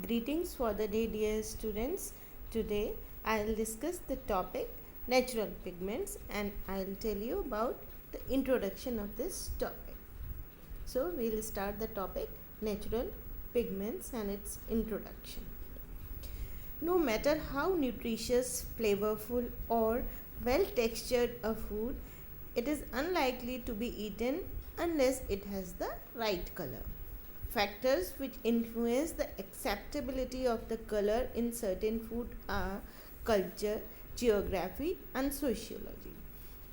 Greetings for the day, dear students. Today I will discuss the topic natural pigments and I will tell you about the introduction of this topic. So we will start the topic natural pigments and its introduction. No matter how nutritious, flavorful or well textured a food, it is unlikely to be eaten unless it has the right color. Factors which influence the acceptability of the color in certain food are culture, geography, and sociology.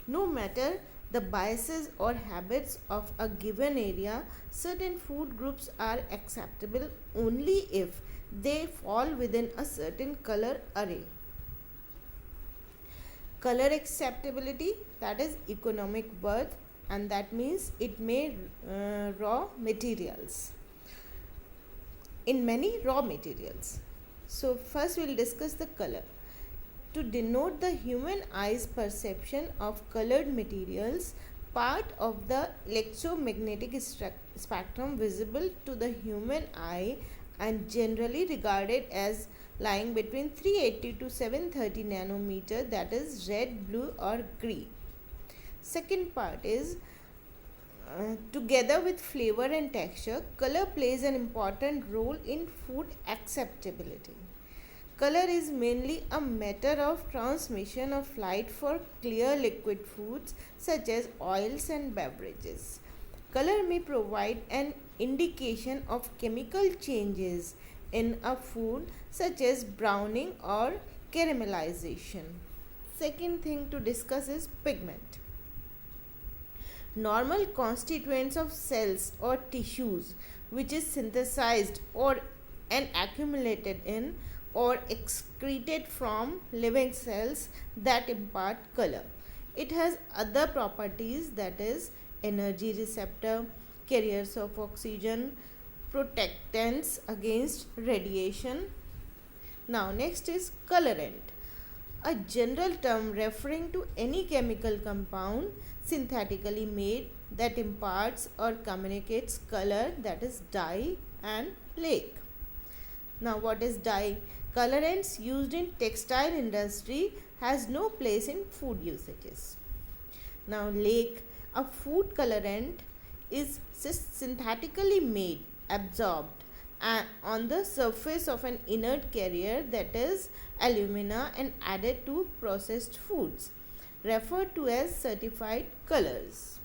No matter the biases or habits of a given area, certain food groups are acceptable only if they fall within a certain color array. Color acceptability, that is economic worth, and that means it may raw materials in many raw materials. So first we will discuss the color. To denote the human eye's perception of colored materials, part of the electromagnetic spectrum visible to the human eye and generally regarded as lying between 380 to 730 nanometer, that is red, blue or green. Second part is together with flavor and texture, color plays an important role in food acceptability. Color is mainly a matter of transmission of light for clear liquid foods such as oils and beverages. Color may provide an indication of chemical changes in a food such as browning or caramelization. Second thing to discuss is pigment. Normal constituents of cells or tissues which is synthesized or and accumulated in or excreted from living cells that impart color. It has other properties, that is energy receptor, carriers of oxygen, protectants against radiation. Now next is colorant, a general term referring to any chemical compound synthetically made that imparts or communicates color, that is dye and lake. Now what is dye? Colorants used in textile industry has no place in food usages. Now lake, a food colorant is synthetically made, absorbed on the surface of an inert carrier, that is alumina, and added to processed foods, referred to as certified colors.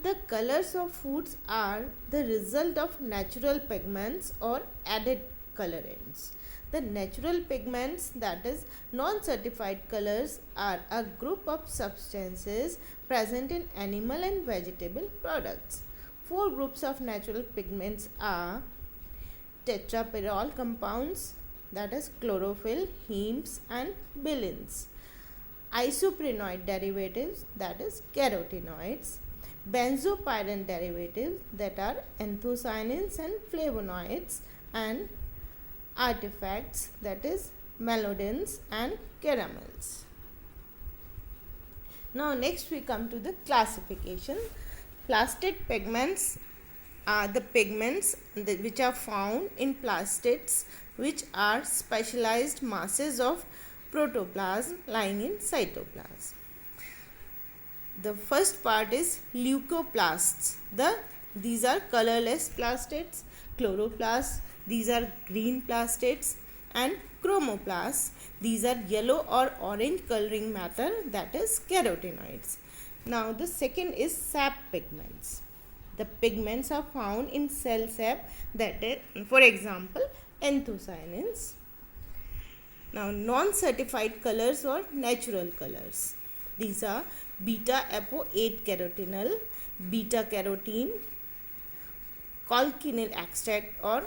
The colors of foods are the result of natural pigments or added colorants. The natural pigments, that is non-certified colors, are a group of substances present in animal and vegetable products. Four groups of natural pigments are tetrapyrrole compounds, that is chlorophyll, hemes and bilins. Isoprenoid derivatives, that is carotenoids. Benzopyrene derivatives, that are anthocyanins and flavonoids, and artifacts, that is malodins and caramels. Now next we come to the classification. Plastid pigments are the pigments which are found in plastids, which are specialized masses of protoplasm lying in cytoplasm. The first part is leucoplasts. These are colorless plastids. Chloroplasts, these are green plastids, and chromoplasts, these are yellow or orange coloring matter, that is carotenoids. Now the second is sap pigments. The pigments are found in cell sap, that is, for example, anthocyanins. Now non-certified colors or natural colors. These are beta apo 8 carotenyl, beta carotene, colchinyl extract or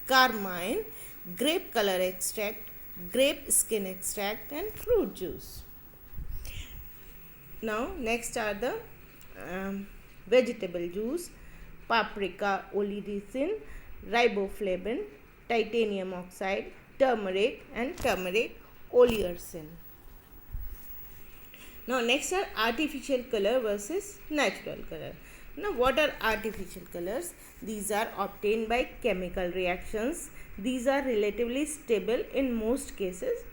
carmine, grape color extract, grape skin extract and fruit juice. Now next are the vegetable juice: paprika oleoresin, riboflavin, titanium oxide, turmeric and turmeric oleoresin. Now next are artificial color versus natural color. Now, what are artificial colors? These are obtained by chemical reactions. These are relatively stable in most cases,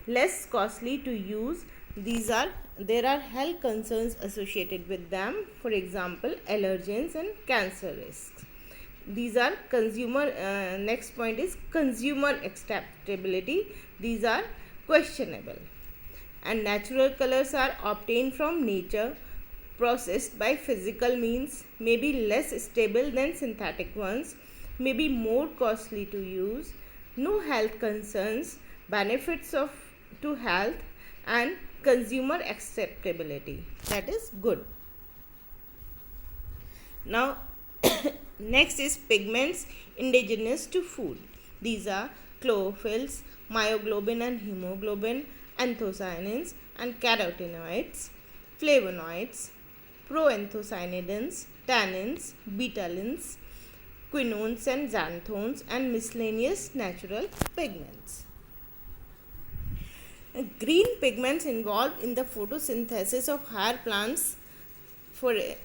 less costly to use. There are health concerns associated with them, for example, allergens and cancer risks. These are next point is consumer acceptability. These are questionable. And natural colors are obtained from nature, processed by physical means, may be less stable than synthetic ones, may be more costly to use, no health concerns, benefits to health, and consumer acceptability. That is good. Now, next is pigments indigenous to food. These are chlorophylls, myoglobin and hemoglobin, anthocyanins and carotenoids, flavonoids, proanthocyanidins, tannins, betalains, quinones and xanthones, and miscellaneous natural pigments. Green pigments involved in the photosynthesis of higher plants,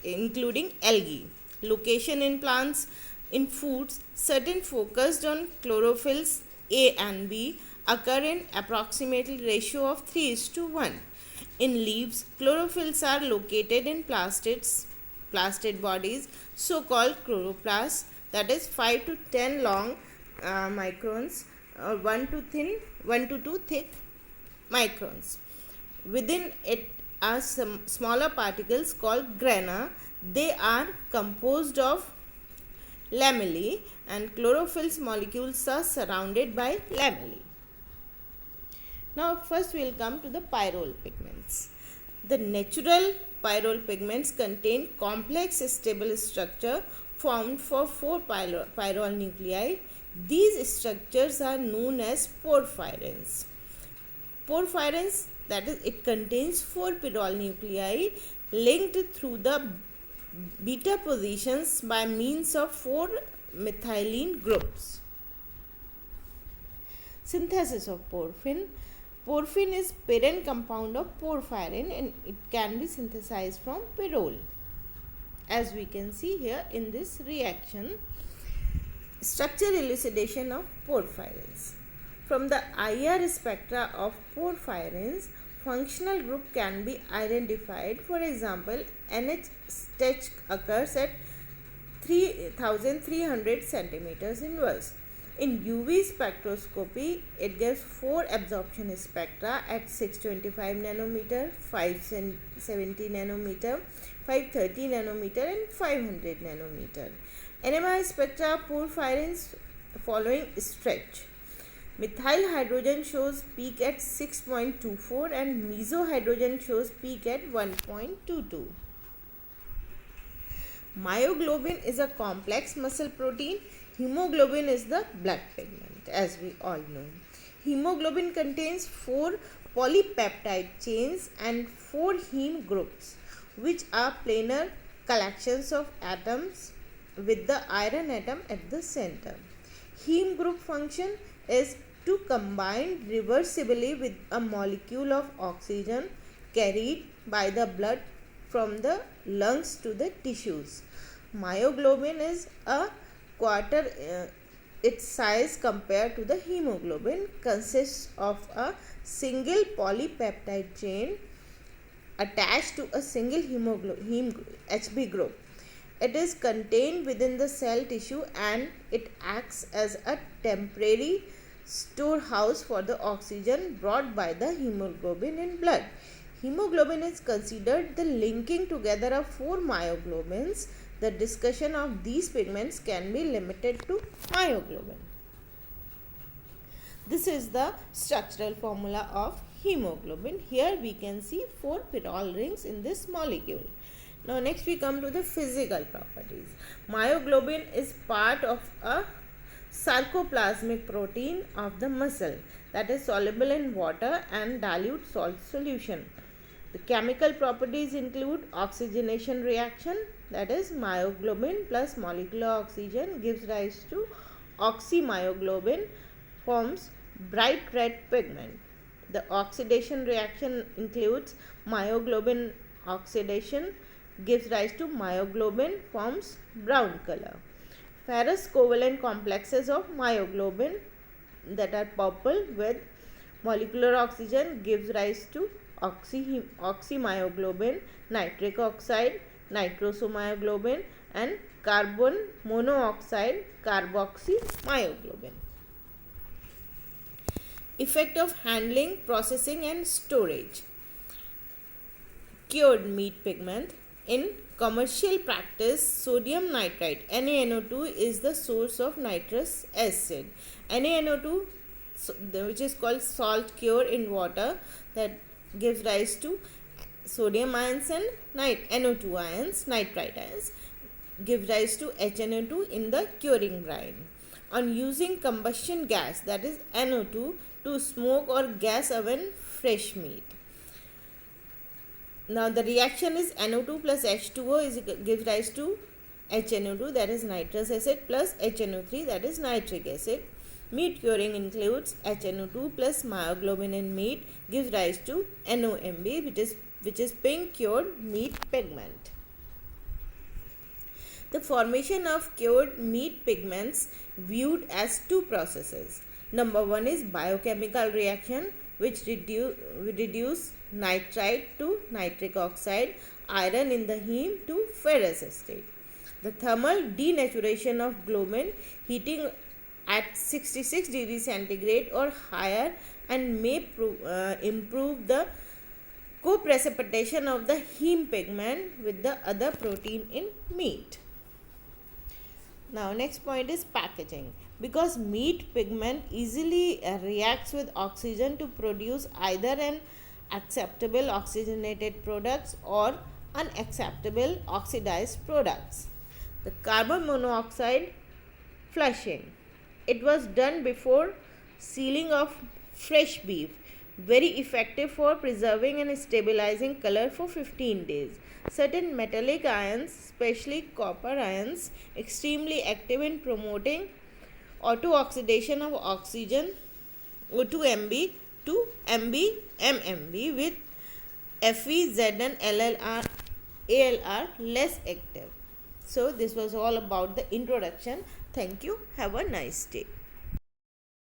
including algae. Location in plants. In foods, certain focused on chlorophylls A and B occur in approximately ratio of 3:1. In leaves, chlorophylls are located in plastid bodies, so-called chloroplasts, that is 5 to 10 long microns or 1 to 2 thick microns. Within it are some smaller particles called grana. They are composed of lamellae, and chlorophyll's molecules are surrounded by lamellae. Now, first we will come to the pyrrole pigments. The natural pyrrole pigments contain complex stable structure formed for 4 pyrrole nuclei. These structures are known as porphyrins. Porphyrins, that is, it contains 4 pyrrole nuclei linked through the beta positions by means of 4 methylene groups. Synthesis of porphyrin. Porphyrin is parent compound of porphyrin and it can be synthesized from pyrrole, as we can see here in this reaction. Structure elucidation of porphyrins. From the IR spectra of porphyrins, functional group can be identified. For example, NH occurs at 3300 centimeters inverse. In UV spectroscopy, it gives 4 absorption spectra at 625 nanometer, 570 nanometer, 530 nanometer and 500 nanometer. NMR spectra porphyrins following stretch. Methyl hydrogen shows peak at 6.24 and mesohydrogen shows peak at 1.22. Myoglobin is a complex muscle protein. Hemoglobin is the blood pigment, as we all know. Hemoglobin contains 4 polypeptide chains and 4 heme groups, which are planar collections of atoms with the iron atom at the center. Heme group function is to combine reversibly with a molecule of oxygen carried by the blood from the lungs to the tissues. Myoglobin is a quarter its size compared to the hemoglobin, consists of a single polypeptide chain attached to a single HB group. It is contained within the cell tissue and it acts as a temporary storehouse for the oxygen brought by the hemoglobin in blood. Hemoglobin is considered the linking together of 4 myoglobins. The discussion of these pigments can be limited to myoglobin. This is the structural formula of hemoglobin. Here we can see 4 pyrrole rings in this molecule. Now next we come to the physical properties. Myoglobin is part of a sarcoplasmic protein of the muscle that is soluble in water and dilute salt solution. The chemical properties include oxygenation reaction, that is myoglobin plus molecular oxygen gives rise to oxymyoglobin, forms bright red pigment. The oxidation reaction includes myoglobin oxidation, gives rise to myoglobin, forms brown color. Ferrous covalent complexes of myoglobin that are purple with molecular oxygen gives rise to oxymyoglobin, nitric oxide, nitrosomyoglobin, and carbon monoxide, carboxymyoglobin. Effect of handling, processing, and storage. Cured meat pigment. In commercial practice, sodium nitrite NaNO2 is the source of nitrous acid. NaNO2, which is called salt cure in water, that gives rise to sodium ions and NO2 ions, nitrite ions, gives rise to HNO2 in the curing brine. On using combustion gas, that is NO2, to smoke or gas oven fresh meat. Now the reaction is NO2 plus H2O gives rise to HNO2, that is nitrous acid, plus HNO3, that is nitric acid. Meat curing includes HNO2 plus myoglobin in meat gives rise to NOMB, which is pink cured meat pigment. The formation of cured meat pigments viewed as two processes. Number one is biochemical reaction, which reduce nitrite to nitric oxide, iron in the heme to ferrous state. The thermal denaturation of globin, heating at 66 degrees centigrade or higher, and may improve the co-precipitation of the heme pigment with the other protein in meat. Now next point is packaging. Because meat pigment easily reacts with oxygen to produce either an acceptable oxygenated products or unacceptable oxidized products. The carbon monoxide flushing. It was done before sealing of fresh beef. Very effective for preserving and stabilizing color for 15 days. Certain metallic ions, especially copper ions, extremely active in promoting auto-oxidation of oxygen O2MB to MB-MMB with Fe, Zn, LLR, ALR less active. So this was all about the introduction. Thank you. Have a nice day.